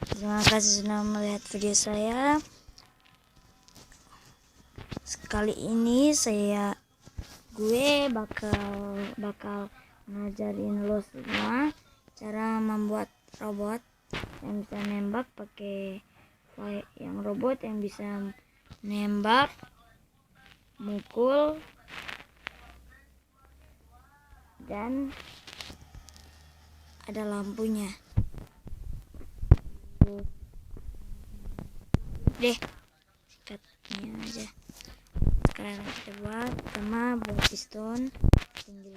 Terima kasih sudah melihat video saya. Sekali ini gue bakal ngajarin lo semua cara membuat robot yang bisa nembak, pakai yang robot yang bisa nembak, mukul, dan ada lampunya. Deh, sikatnya aja. Sekarang kita pertama buat piston, tinggal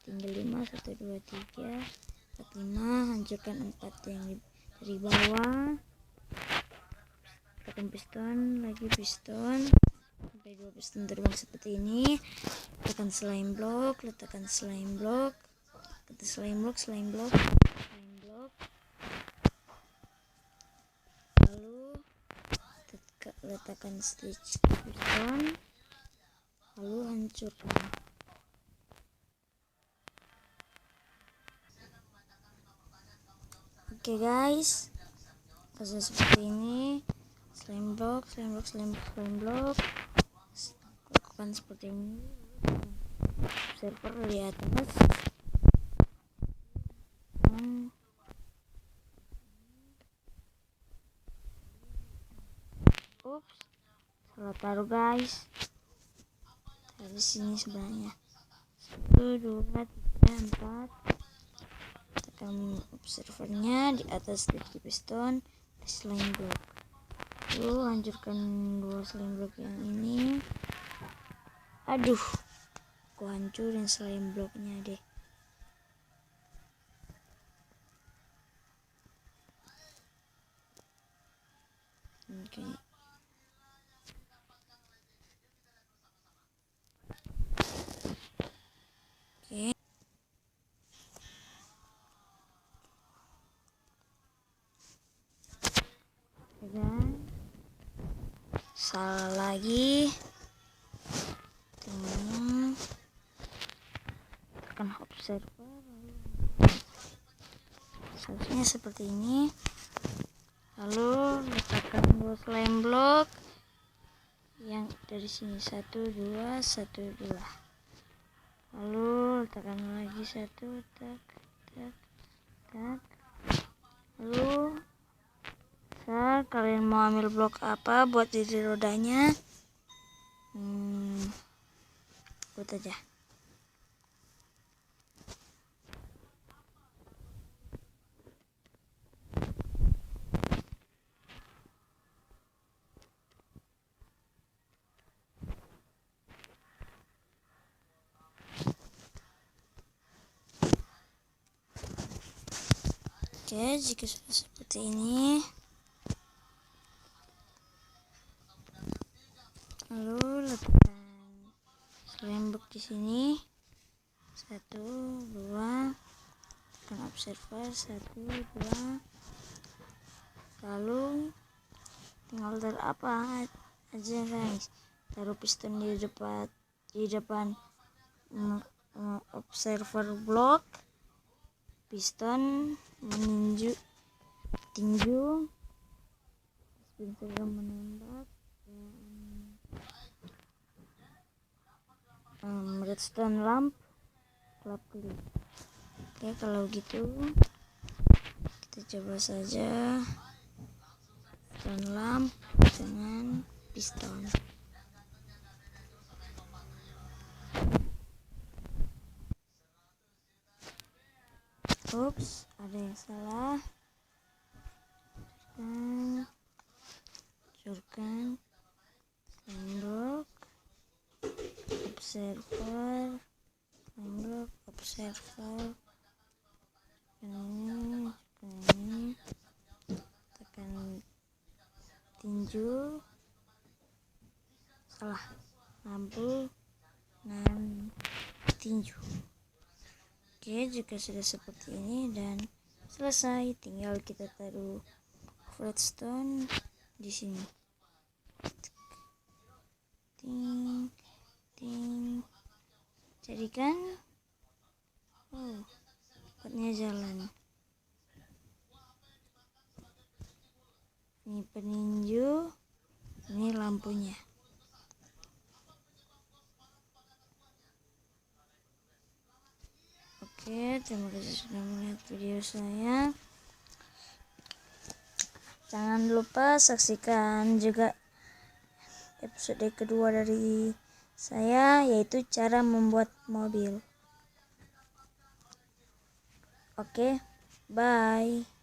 5 1 2 3 4 5, hancurkan 4 yang dari bawah, tekan piston sampai 2 piston terbang seperti ini. Letakkan slime block, lalu letakkan stitch piston, lalu hancurkan. Oke guys, proses seperti ini. Slime block, lakukan seperti ini. Server di atas. Ups, salah taruh guys. Dari sini sebenarnya 1 2 3 4. Tekan observernya di atas stitch piston, slime block. Lalu hancurkan 2 slime block yang ini. Aduh, aku hancurin slime blocknya deh. Oke. Dan salah lagi, tekan observer, seharusnya seperti ini. Lalu letakkan 2 slime block yang dari sini 1 2 1 2. Lalu letakkan lagi 1, tak. Lalu kalian mau ambil blok apa buat jadi rodanya, buat aja. Oke, jika sudah seperti ini, lalu letakkan slime block di sini 1 2, tekan observer 1 2. Lalu tinggal taruh apa aja guys, taruh piston di depan observer block, piston tinju, menembak, redstone lamp, gelap gelip. Oke, kalau gitu kita coba saja redstone lamp dengan piston. Ups, ada yang salah. Hancurkan slime block, observer, ini, tekan tinju, salah, lampu dan tinju. Oke, jika sudah seperti ini dan selesai, tinggal kita taruh redstone di sini. Ting. Jadikan buatnya jalan. Ini peninju, ini lampunya. Oke, terima kasih sudah melihat video saya. Jangan lupa saksikan juga episode kedua dari saya, yaitu cara membuat mobil. Oke, bye.